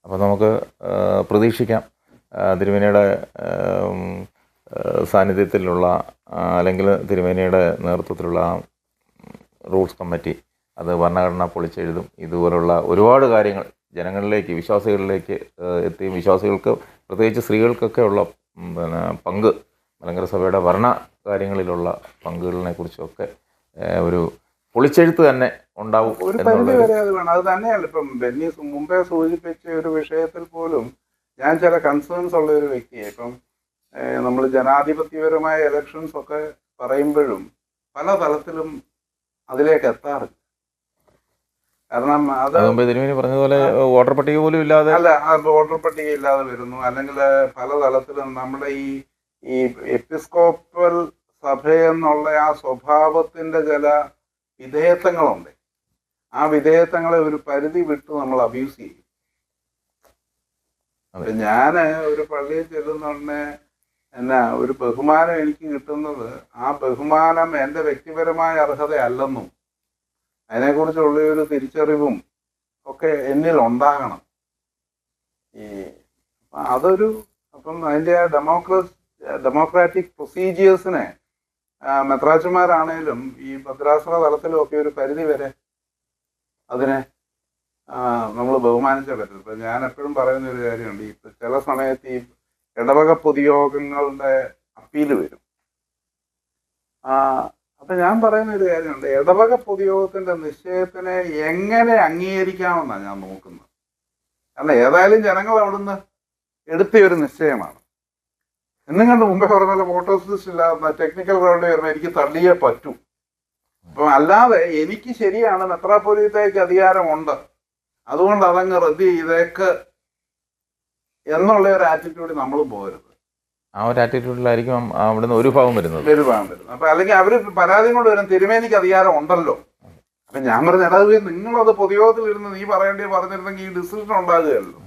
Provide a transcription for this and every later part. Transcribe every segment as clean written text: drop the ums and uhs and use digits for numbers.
അപ്പോൾ നമുക്ക് പ്രതീക്ഷിക്കാം തിരുമേനിയുടെ സാന്നിധ്യത്തിലുള്ള അല്ലെങ്കിൽ തിരുമേനിയുടെ നേതൃത്വത്തിലുള്ള റൂൾസ് കമ്മിറ്റി അത് ഭരണഘടന പൊളിച്ചെഴുതും. ഇതുപോലുള്ള ഒരുപാട് കാര്യങ്ങൾ ജനങ്ങളിലേക്ക്, വിശ്വാസികളിലേക്ക് എത്തിയും വിശ്വാസികൾക്ക്, പ്രത്യേകിച്ച് സ്ത്രീകൾക്കൊക്കെ ഉള്ള പങ്ക്, മലങ്കര സഭയുടെ ഭരണ കാര്യങ്ങളിലുള്ള പങ്കുകളിനെ കുറിച്ചൊക്കെ ഒരു പൊളിച്ചെഴുത്ത് തന്നെ ഉണ്ടാവും. ഒരു പരിധി വരെ അത് വേണം. അത് തന്നെയല്ല, ഇപ്പം ബെന്നി മുമ്പേ സൂചിപ്പിച്ച ഒരു വിഷയത്തിൽ പോലും ഞാൻ ചില കൺസേൺസ് ഉള്ള ഒരു വ്യക്തിയെ, ഇപ്പം നമ്മൾ ജനാധിപത്യപരമായ ഇലക്ഷൻസ് ഒക്കെ പറയുമ്പോഴും പല തലത്തിലും അതിലേക്ക് എത്താറില്ല. കാരണം അത് പറഞ്ഞതുപോലെ വോട്ടർ പട്ടിക പോലും ഇല്ലാതെ, അല്ല, വോട്ടർ പട്ടിക ഇല്ലാതെ വരുന്നു. അല്ലെങ്കിൽ പല തലത്തിലും നമ്മുടെ ഈ എപ്പിസ്കോപ്പൽ സഭയെന്നുള്ള ആ സ്വഭാവത്തിന്റെ ചില വിധേയത്വങ്ങളുണ്ട്. ആ വിധേയത്വങ്ങളെ ഒരു പരിധി വിട്ട് നമ്മൾ അബ്യൂസ് ചെയ്യും. ഞാൻ ഒരു പള്ളിയിൽ ചെല്ലുന്നുണ്ടെ എന്നാ ഒരു ബഹുമാനം എനിക്ക് കിട്ടുന്നത്, ആ ബഹുമാനം എൻ്റെ വ്യക്തിപരമായ അർഹതയല്ലെന്നും അതിനെക്കുറിച്ചുള്ള ഒരു തിരിച്ചറിവും ഒക്കെ എന്നിൽ ഉണ്ടാകണം. അപ്പം അതിൻ്റെ ഡെമോക്രാറ്റിക് പ്രൊസീജിയേഴ്സിനെ മെത്രാച്ചന്മാരാണേലും ഈ ഭദ്രാസന തലത്തിലും ഒക്കെ ഒരു പരിധി വരെ അതിനെ നമ്മൾ ബഹുമാനിച്ചേ പറ്റും. ഇപ്പം ഞാൻ എപ്പോഴും പറയുന്ന ഒരു കാര്യമുണ്ട്, ഈ ചില സമയത്ത് ഈ ഇടവക പൊതുയോഗങ്ങളുടെ അപ്പീല് വരും. അപ്പം ഞാൻ പറയുന്ന ഒരു കാര്യമുണ്ട്, ഇടവക പൊതുയോഗത്തിൻ്റെ നിശ്ചയത്തിനെ എങ്ങനെ അംഗീകരിക്കാമെന്നാണ് ഞാൻ നോക്കുന്നത്. കാരണം ഏതായാലും ജനങ്ങൾ അവിടുന്ന് എടുത്ത ഒരു നിശ്ചയമാണ്. എന്നും കണ്ട് മുമ്പേ പറഞ്ഞ വോട്ടേഴ്സ് ലിസ്റ്റ് ഇല്ലാതെ ടെക്നിക്കൽ ഗ്രൗണ്ടിൽ വരുമ്പോൾ എനിക്ക് തള്ളിയേ പറ്റൂ. അപ്പം അല്ലാതെ എനിക്ക് ശരിയാണ്, മെത്രാപ്പൊലീത്തയ്ക്ക് അധികാരമുണ്ട്, അതുകൊണ്ട് അതങ്ങ് റദ്ദ് ചെയ്തേക്ക് എന്നുള്ള ഒരു ആറ്റിറ്റ്യൂഡ് നമ്മൾ പോകരുത്. ആ ഒരു ആറ്റിറ്റ്യൂഡിലായിരിക്കും അവിടുന്ന് ഒരു ഭാഗം വരുന്നത്. അപ്പൊ അല്ലെങ്കിൽ അവര് പരാതി കൊണ്ട് വരും, തിരുമേനിക്ക് അധികാരം ഉണ്ടല്ലോ. അപ്പൊ ഞാൻ പറഞ്ഞ ഇടവേ, നിങ്ങളത് പൊതുയോഗത്തിൽ ഇരുന്ന് നീ പറഞ്ഞിരുന്നെങ്കിൽ ഈ ഡിസിഷൻ ഉണ്ടാകുകയല്ലോ.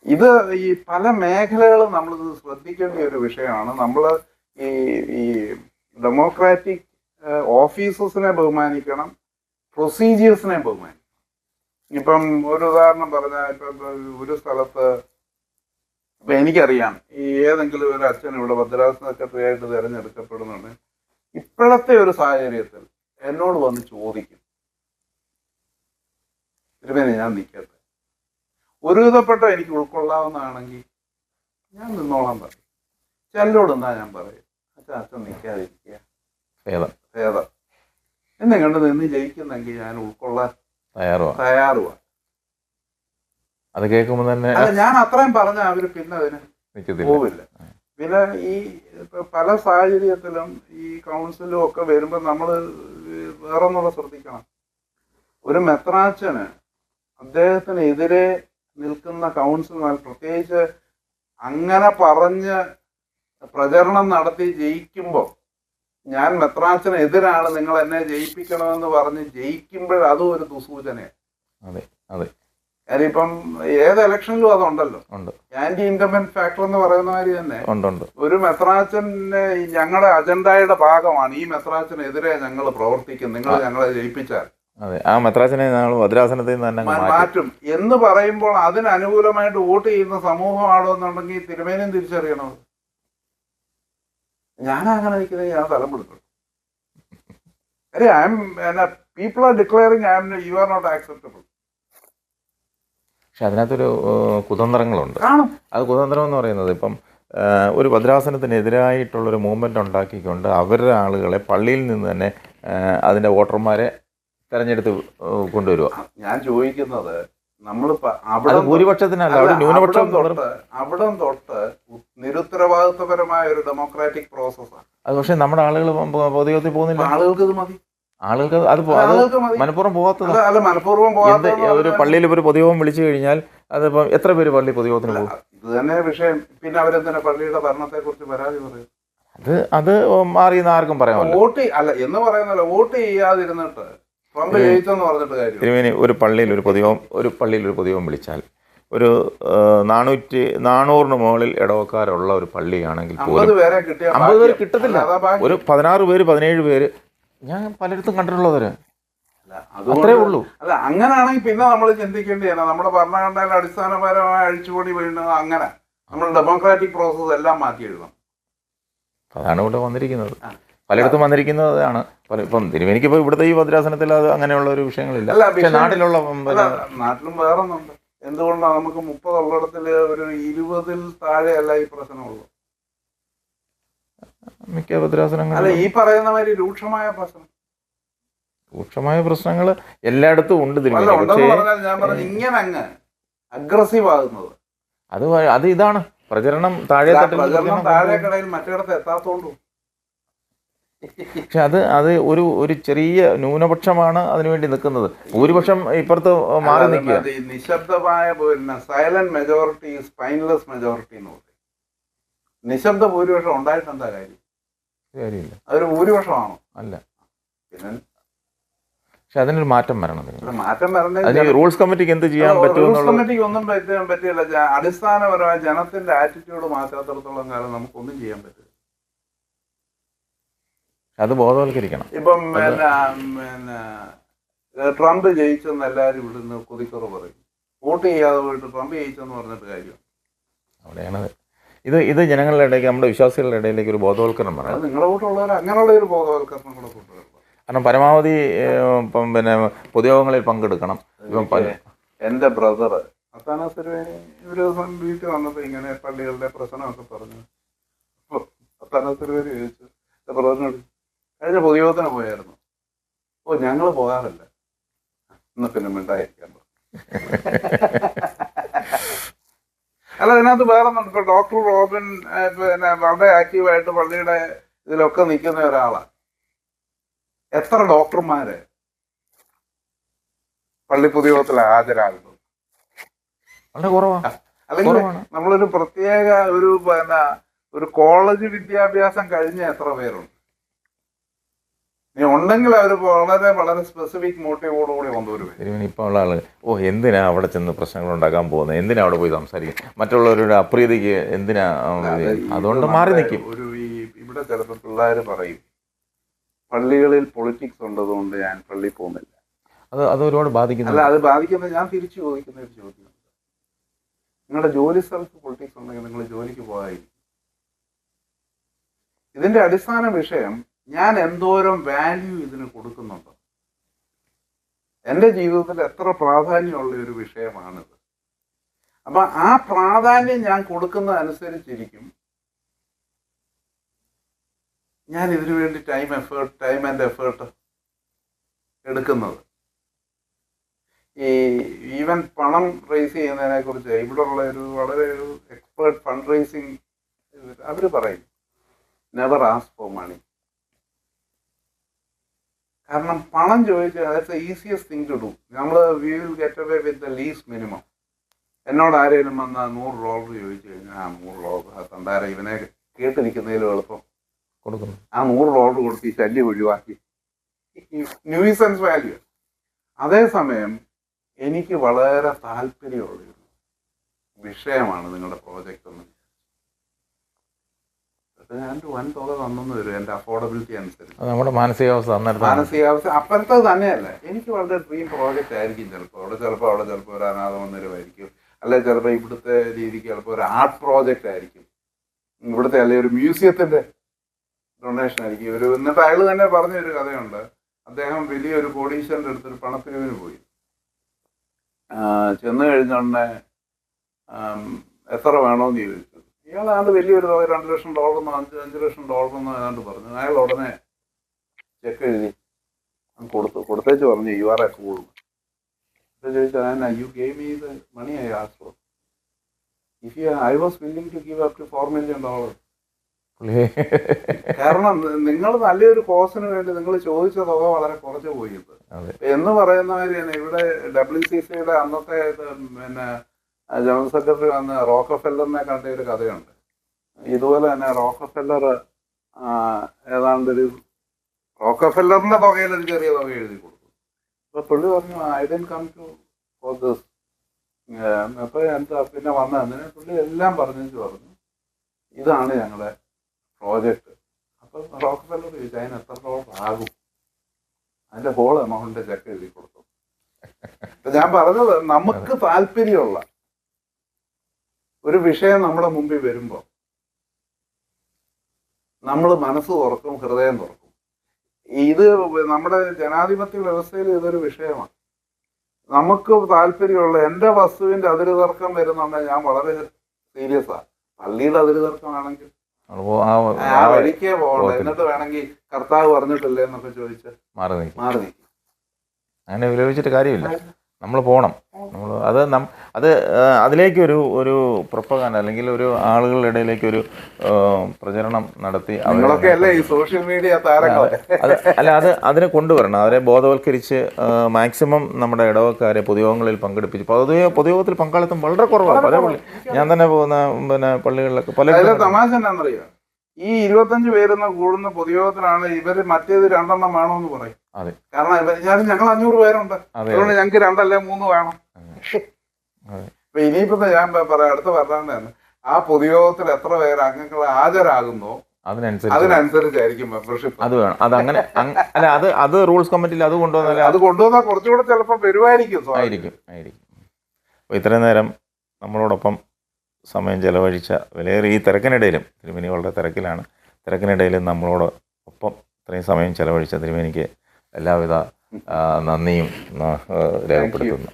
ഇത് ഈ പല മേഖലകളും നമ്മളിത് ശ്രദ്ധിക്കേണ്ട ഒരു വിഷയമാണ്. നമ്മൾ ഈ ഡെമോക്രാറ്റിക് ഓഫീസസിനെ ബഹുമാനിക്കണം, പ്രൊസീജിയേഴ്സിനെ ബഹുമാനിക്കണം. ഇപ്പം ഒരു ഉദാഹരണം പറഞ്ഞാൽ, ഇപ്പം ഒരു സ്ഥലത്ത് ഇപ്പം എനിക്കറിയാം, ഈ ഏതെങ്കിലും ഒരു അച്ഛൻ ഇവിടെ ഭദ്രാസന സെക്രട്ടറി ആയിട്ട് തിരഞ്ഞെടുക്കപ്പെടുന്നുണ്ട്, ഇപ്പോഴത്തെ ഒരു സാഹചര്യത്തിൽ എന്നോട് വന്ന് ചോദിക്കും, തിരുമേനി ഞാൻ നിൽക്കട്ടെ, ഒരുവിധപ്പെട്ട എനിക്ക് ഉൾക്കൊള്ളാവുന്നതാണെങ്കിൽ ഞാൻ നിന്നോളാൻ പറയും. ചിലരോട് എന്താ ഞാൻ പറയും, അച്ഛൻ നിൽക്കാതിരിക്കുക ഭേദം എന്നെ കണ്ട് നിന്ന് ജയിക്കുന്നെങ്കിൽ ഞാൻ ഉൾക്കൊള്ളാൻ തയ്യാറുവാ. അത് കേൾക്കുമ്പോൾ തന്നെ ഞാൻ അത്രയും പറഞ്ഞ അവര് പിന്നെ അതിന് പോവില്ല. പിന്നെ ഈ പല സാഹചര്യത്തിലും ഈ കൗൺസിലും ഒക്കെ വരുമ്പോൾ നമ്മൾ വേറൊന്നുള്ള ശ്രദ്ധിക്കണം. ഒരു മെത്രാച്ചന് അദ്ദേഹത്തിനെതിരെ നിൽക്കുന്ന കൗൺസിൽമാർ, പ്രത്യേകിച്ച് അങ്ങനെ പറഞ്ഞ് പ്രചരണം നടത്തി ജയിക്കുമ്പോൾ, ഞാൻ മെത്രാച്ചനെതിരാണ്, നിങ്ങൾ എന്നെ ജയിപ്പിക്കണമെന്ന് പറഞ്ഞ് ജയിക്കുമ്പോൾ അതും ഒരു ദുസൂചനയാണ്. കാര്യം ഇപ്പം ഏത് ഇലക്ഷനിലും അതുണ്ടല്ലോ, ആന്റി ഇൻകംബന്റ് ഫാക്ടർ എന്ന് പറയുന്ന മാതിരി തന്നെ ഒരു മെത്രാച്ചനെ ഞങ്ങളുടെ അജണ്ടയുടെ ഭാഗമാണ്, ഈ മെത്രാച്ചനെതിരെ ഞങ്ങൾ പ്രവർത്തിക്കും, നിങ്ങൾ ഞങ്ങളെ ജയിപ്പിച്ചാൽ ആ മെത്രാച്ചനെ ഭദ്രാസനത്തിൽ നിന്ന് മാറ്റും എന്ന് പറയുമ്പോൾ അതിന് അനുകൂലമായിട്ട് വോട്ട് ചെയ്യുന്ന സമൂഹമാണോ എന്നുണ്ടെങ്കിൽ തിരുമേനിയും തിരിച്ചറിയണം. ഞാൻ അങ്ങനെ നിൽക്കുന്നത് ഞാൻ സ്ഥലം കൊടുക്കും. People are declaring you are not acceptable. പക്ഷെ അതിനകത്തൊരു കുതന്ത്രങ്ങളുണ്ട്. അത് കുതന്ത്രം എന്ന് പറയുന്നത്, ഇപ്പം ഒരു ഭദ്രാസനത്തിനെതിരായിട്ടുള്ളൊരു മൂവ്മെൻ്റ് ഉണ്ടാക്കിക്കൊണ്ട് അവരുടെ ആളുകളെ പള്ളിയിൽ നിന്ന് തന്നെ അതിൻ്റെ വോട്ടർമാരെ തെരഞ്ഞെടുത്ത് കൊണ്ടുവരിക. ഞാൻ ചോദിക്കുന്നത്, നമ്മൾ ഭൂരിപക്ഷത്തിനല്ല, അവിടെ ന്യൂനപക്ഷം അവിടെ തൊട്ട് നിരുത്തരവാദിത്വപരമായ ഒരു ഡെമോക്രാറ്റിക് പ്രോസസ്സാണ് അത്. പക്ഷെ നമ്മുടെ ആളുകൾ പൊതുയോഗത്തിൽ പോകുന്നില്ല. ആളുകൾക്ക് ഇത് മതി, ആളുകൾക്ക് അത് മനഃപൂർവ്വം പോകാത്തത്. ഒരു പള്ളിയിൽ ഒരു പൊതുയോഗം വിളിച്ചു കഴിഞ്ഞാൽ അതിപ്പം എത്ര പേര് പള്ളി പൊതുയോഗത്തിന് പോകും? ഇത് തന്നെ വിഷയം. പിന്നെ അവരെന്തിനാ പള്ളിയുടെ ഭരണത്തെ കുറിച്ച് പരാതി പറയും? അത് മാറിയെന്ന് ആർക്കും പറയാം. വോട്ട് അല്ല എന്ന് പറയുന്നല്ലോ, വോട്ട് ചെയ്യാതിരുന്നിട്ട് തിരുമേനി ഒരു പള്ളിയിൽ ഒരു പൊതുയോഗം വിളിച്ചാൽ ഒരു 400 മുകളിൽ ഇടവക്കാരുള്ള ഒരു പള്ളിയാണെങ്കിൽ പോലും 50 പേര് കിട്ടത്തില്ല. ഒരു 16 പേര് 17 പേര് ഞാൻ പലയിടത്തും കണ്ടിട്ടുള്ളവര്. അത്രേ ഉള്ളൂ. അല്ല, അങ്ങനെയാണെങ്കിൽ പിന്നെ നമ്മൾ ചിന്തിക്കേണ്ടതാണ് നമ്മുടെ ഭരണഘടനയിൽ അടിസ്ഥാനപരമായ അഴിച്ചുപണി വീഴുന്നത്. അങ്ങനെ നമ്മൾ ഡെമോക്രാറ്റിക് പ്രോസസ് എല്ലാം മാറ്റി എഴുതണം. അതാണ് ഇവിടെ വന്നിരിക്കുന്നത്, പലയിടത്തും വന്നിരിക്കുന്നതാണ്. ഇപ്പം തിരുമേനിക്കിപ്പോൾ ഇവിടുത്തെ ഈ ഭദ്രാസനത്തിൽ അത് അങ്ങനെയുള്ള ഒരു വിഷയങ്ങളില്ല. പക്ഷേ നാട്ടിലുള്ള നാട്ടിലും വേറൊന്നുണ്ട്. എന്തുകൊണ്ടാണ് നമുക്ക് 30 ഉള്ളിടത്തിൽ ഒരു 20-ൽ താഴെയല്ല ഈ പ്രശ്നമുള്ളൂ. മിക്ക ഭദ്രാസനങ്ങളും അല്ല, ഈ പറയുന്ന മാതിരി രൂക്ഷമായ പ്രശ്നങ്ങൾ എല്ലായിടത്തും ഉണ്ട്. ഞാൻ പറഞ്ഞു ഇങ്ങനെ അങ്ങ് അഗ്രസീവ് ആകുന്നത് അത് ഇതാണ് പ്രചരണം താഴേക്കടയിൽ മറ്റിടത്ത് എത്താത്തോണ്ടു. പക്ഷെ അത് ഒരു ചെറിയ ന്യൂനപക്ഷമാണ് അതിനുവേണ്ടി നിൽക്കുന്നത്. ഭൂരിപക്ഷം ഇപ്പുറത്ത് മാറി നിൽക്കുക. നിശബ്ദമായ സൈലന്റ് മെജോറിറ്റി, സ്പൈൻലെസ് മെജോറിറ്റി എന്ന് പറയും. നിശബ്ദ ഭൂരിപക്ഷം ഉണ്ടായിട്ട് എന്താ കാര്യമില്ല. അതൊരു ഭൂരിപക്ഷമാണോ? അല്ല. പിന്നെ പക്ഷെ അതിനൊരു മാറ്റം വരണം. റൂൾസ് കമ്മിറ്റിക്ക് എന്ത് ചെയ്യാൻ പറ്റും? റൂൾസ് കമ്മിറ്റിക്ക് ഒന്നും പറ്റില്ല. അടിസ്ഥാനപരമായ ജനത്തിന്റെ ആറ്റിറ്റ്യൂഡ് മാറ്റാത്തിടത്തോളം കാലം നമുക്കൊന്നും ചെയ്യാൻ പറ്റില്ല. അത് ബോധവൽക്കരിക്കണം. ഇപ്പം പിന്നെ ട്രംപ് ജയിച്ചെന്ന് എല്ലാവരും ഇവിടുന്ന് കൊതിക്കുറവ് പറയും. വോട്ട് ചെയ്യാതെ പോയിട്ട് ട്രംപ് ജയിച്ചെന്ന് പറഞ്ഞിട്ട് കാര്യം അവിടെയാണത്. ഇത് ജനങ്ങളുടെ ഇടയ്ക്ക്, നമ്മുടെ വിശ്വാസികളുടെ ഇടയിലേക്ക് ഒരു ബോധവൽക്കരണം വേണം. നിങ്ങളുടെ കൂട്ടുള്ളവർ അങ്ങനെയുള്ള ഒരു ബോധവൽക്കരണം കൂടെ കൊണ്ടുവരണം. കാരണം പരമാവധി പിന്നെ പൊതുയോഗങ്ങളിൽ പങ്കെടുക്കണം. എൻ്റെ ബ്രദർ അത്താനാസുരവേനി ഒരു ദിവസം വീട്ടിൽ വന്നപ്പോൾ ഇങ്ങനെ പള്ളികളുടെ പ്രശ്നമൊക്കെ പറഞ്ഞു. അത്താനാസുരവേനി ചോദിച്ചു ബ്രദറിനോട്, കഴിഞ്ഞ പൊതുയോഗത്തിന് പോയായിരുന്നു. ഞങ്ങൾ പോകാറില്ല. ഇന്ന് പിന്നെ മിണ്ടായിരിക്കാൻ പറഞ്ഞു. അല്ല, ഇതിനകത്ത് വേറെ ഒന്നും. ഇപ്പൊ ഡോക്ടർ റോബിൻ പിന്നെ വളരെ ആക്റ്റീവായിട്ട് പള്ളിയുടെ ഇതിലൊക്കെ നിൽക്കുന്ന ഒരാളാണ്. എത്ര ഡോക്ടർമാര് പള്ളി പൊതുയോഗത്തിൽ ഹാജരാകുന്നു? വളരെ കുറവാണ്. അല്ലെങ്കിൽ നമ്മളൊരു പ്രത്യേക ഒരു കോളേജ് വിദ്യാഭ്യാസം കഴിഞ്ഞ എത്ര പേരുണ്ട്? ഇനി ഉണ്ടെങ്കിൽ അവർ വളരെ വളരെ സ്പെസിഫിക് മോട്ടീവോടുകൂടി കൊണ്ടുവരും. ഇപ്പോൾ ഉള്ള ആള് എന്തിനാ അവിടെ ചെന്ന് പ്രശ്നങ്ങൾ ഉണ്ടാക്കാൻ പോകുന്നത്, എന്തിനാ അവിടെ പോയി സംസാരിക്കും, മറ്റുള്ളവരുടെ അപ്രീതിക്ക് എന്തിനാ, അതുകൊണ്ട് മാറി നിൽക്കും. ഇവിടെ ചിലപ്പോൾ പിള്ളേർ പറയും പള്ളികളിൽ പൊളിറ്റിക്സ് ഉള്ളതുകൊണ്ട് ഞാൻ പള്ളിയിൽ പോകുന്നില്ല. അത് ഒരുപാട് ബാധിക്കുന്നു. അല്ല, അത് ബാധിക്കുന്നത് ഞാൻ തിരിച്ചു ചോദിക്കുന്ന ഒരു ചോദ്യം, നിങ്ങളുടെ ജോലി സ്ഥലത്ത് പൊളിറ്റിക്സ് ഉണ്ടെങ്കിൽ നിങ്ങൾ ജോലിക്ക് പോകാതിരിക്കും. ഇതിന്റെ അടിസ്ഥാന വിഷയം ഞാൻ എന്തോരം വാല്യൂ ഇതിന് കൊടുക്കുന്നുണ്ട്, എൻ്റെ ജീവിതത്തിൽ എത്ര പ്രാധാന്യമുള്ള ഒരു വിഷയമാണിത്. അപ്പൊ ആ പ്രാധാന്യം ഞാൻ കൊടുക്കുന്ന അനുസരിച്ചിരിക്കും ഞാൻ ഇതിനു വേണ്ടി ടൈം ആൻഡ് എഫേർട്ട് എടുക്കുന്നത്. ഈ ഈവൻ പണം റേസ് ചെയ്യുന്നതിനെ കുറിച്ച് ഇവിടെയുള്ള ഒരു വളരെ ഒരു എക്സ്പേർട്ട് ഫണ്ട് റേസിങ് അവർ പറയും നെവർ ആസ്ക് ഫോർ മണി. കാരണം പണം ചോദിച്ചാൽ that's the easiest thing to do. നമ്മൾ we will get away with the least minimum. എന്നോട് ആരെങ്കിലും വന്നാൽ $100 ചോദിച്ചു കഴിഞ്ഞാൽ $100 തണ്ടാര ഇവനെ കേട്ടിരിക്കുന്നതിലും എളുപ്പം കൊടുക്കുന്നു. ആ $100 കൊടുത്ത് ഈ ശല്യം ഒഴിവാക്കി, ന്യൂസൻസ് വാല്യൂ. അതേസമയം എനിക്ക് വളരെ താല്പര്യമുള്ളൊരു വിഷയമാണ് നിങ്ങളുടെ പ്രോജക്റ്റ് എന്ന്. ഞാൻ വൻ തുക തന്നെന്ന് വരും എൻ്റെ അഫോർഡബിലിറ്റി അനുസരിച്ച്. നമ്മുടെ മാനസികാവസ്ഥ അപ്പോഴത്തെ തന്നെയല്ല. എനിക്ക് വളരെ ഡ്രീം പ്രോജക്റ്റ് ആയിരിക്കും. ചിലപ്പോൾ ചിലപ്പോൾ ഒരു അനാഥ മന്ദിരമായിരിക്കും, അല്ലെങ്കിൽ ചിലപ്പോൾ ഇവിടുത്തെ രീതിക്ക് ചിലപ്പോൾ ഒരു ആർട്ട് പ്രോജക്റ്റ് ആയിരിക്കും, ഇവിടുത്തെ അല്ലെങ്കിൽ ഒരു മ്യൂസിയത്തിൻ്റെ ഡൊണേഷൻ ആയിരിക്കും. എന്നിട്ട് അയാൾ തന്നെ പറഞ്ഞൊരു കഥയുണ്ട്. അദ്ദേഹം വലിയൊരു കോടീശ്വരൻ്റെ അടുത്തൊരു പണപ്പിരിവിന് പോയി. ചെന്ന് കഴിഞ്ഞുടനെ എത്ര വേണമെന്ന് ചോദിച്ചു. ഇയാളാണ്ട് വലിയൊരു തുക $2 ലക്ഷം $5 ലക്ഷം ഏതാണ്ട് പറഞ്ഞു. അയാൾ ഉടനെ ചെക്ക് എഴുതി കൊടുത്തേച്ച് പറഞ്ഞു യു ആർ എ ഫൂൾ. ചോദിച്ചാൽ you gave me the money I asked for. I was willing to give up to $4 million. കാരണം നിങ്ങൾ നല്ലൊരു കോസിന് വേണ്ടി നിങ്ങൾ ചോദിച്ച തുക വളരെ കുറച്ച് പോയത് എന്ന് പറയുന്ന മാതിരി തന്നെ. ഇവിടെ WCCയുടെ അന്നത്തെ പിന്നെ ജനറൽ സെക്രട്ടറി വന്ന് റോക്കഫെല്ലറിനെ കണ്ട ഒരു കഥയുണ്ട്. ഇതുപോലെ തന്നെ റോക്കഫെല്ലർ റോക്കഫെല്ലറിന്റെ തുകയിൽ ഒരു ചെറിയ തുക എഴുതി കൊടുത്തു. അപ്പൊ പുള്ളി പറഞ്ഞു I don't come to for this. അപ്പൊ എന്താ പിന്നെ വന്നതിന് പുള്ളി എല്ലാം പറഞ്ഞു ഇതാണ് ഞങ്ങളുടെ പ്രോജക്റ്റ്. അപ്പൊ റോക്കഫെല്ലർ ചോദിച്ചു അതിന് എത്ര ഡോളർ ആകും? അതിന്റെ ഹോൾ എമൗണ്ട് ചെക്ക് എഴുതി കൊടുത്തു. ഞാൻ പറഞ്ഞത്, നമുക്ക് താല്പര്യമുള്ള ഒരു വിഷയം നമ്മുടെ മുമ്പിൽ വരുമ്പോൾ നമ്മൾ മനസ്സ് തുറക്കും, ഹൃദയം തുറക്കും. ഇത് നമ്മുടെ ജനാധിപത്യ വ്യവസ്ഥയിൽ ഇതൊരു വിഷയമാണ്. നമുക്ക് താല്പര്യമുള്ള, എൻ്റെ വസ്തുവിന്റെ അതിര് തർക്കം വരുന്നുണ്ടെങ്കിൽ ഞാൻ വളരെ സീരിയസ് ആണ്. പള്ളിയുടെ അതിര് തർക്കമാണെങ്കിൽ ആ വഴിക്കേ പോകണ്ട. എന്നിട്ട് വേണമെങ്കിൽ കർത്താവ് പറഞ്ഞിട്ടില്ലേ എന്നൊക്കെ ചോദിച്ച് മാറി നിൽക്കും. അങ്ങനെ വിലോചിച്ചിട്ട് കാര്യമില്ല. നമ്മൾ പോകണം. അത് അതിലേക്കൊരു ഒരു പ്രൊപ്പഗാൻഡ അല്ലെങ്കിൽ ഒരു ആളുകളുടെ ഇടയിലേക്ക് ഒരു പ്രചരണം നടത്തി നിങ്ങളൊക്കെ അല്ലേ ഈ സോഷ്യൽ മീഡിയ താരങ്ങളൊക്കെ. അതിനെ കൊണ്ടുവരണം. അവരെ ബോധവൽക്കരിച്ച് മാക്സിമം നമ്മുടെ ഇടവക്കാരെ പൊതുയോഗങ്ങളിൽ പങ്കെടുപ്പിച്ച്. പൊതുയോഗത്തിൽ പങ്കാളിത്തം വളരെ കുറവാണ്. പല ഞാൻ തന്നെ പോകുന്ന പള്ളികളിലൊക്കെ പല തമാശ എന്നാന്നറിയാം, ഈ 25 പേരെന്ന് കൂടുന്ന പൊതുയോഗത്തിലാണ് ഇവര് മറ്റേത് 2 എണ്ണം വേണമെന്ന് പറയും. കാരണം ഞങ്ങൾ 500 പേരുണ്ട്, അതുകൊണ്ട് ഞങ്ങൾക്ക് 2 അല്ലെ 3 വേണം. ഇപ്പൊ ഇനിയിപ്പോ ഞാൻ പറയാം, അടുത്ത പറഞ്ഞാണ് ആ പൊതുയോഗത്തിൽ എത്ര പേര് അംഗങ്ങൾ ഹാജരാകുന്നോ അതിനനുസരിച്ചായിരിക്കും മെമ്പർഷിപ്പ്. അത് വേണം. അതങ്ങനെ അല്ല, അത് റൂൾസ് കമ്മിറ്റിയിൽ അത് കൊണ്ടുവന്നാൽ കുറച്ചുകൂടെ ചിലപ്പോൾ വരുമായിരിക്കും. അപ്പോൾ ഇത്രയും നേരം നമ്മളോടൊപ്പം സമയം ചെലവഴിച്ച വിലയേറിയ ഈ തിരക്കിനിടയിലും, തിരുമേനി വളരെ തിരക്കിലാണ്, തിരക്കിനിടയിലും നമ്മളോടൊപ്പം ഇത്രയും സമയം ചെലവഴിച്ച തിരുമേനിക്ക് എല്ലാവിധ നന്ദിയും രേഖപ്പെടുത്തുന്നു.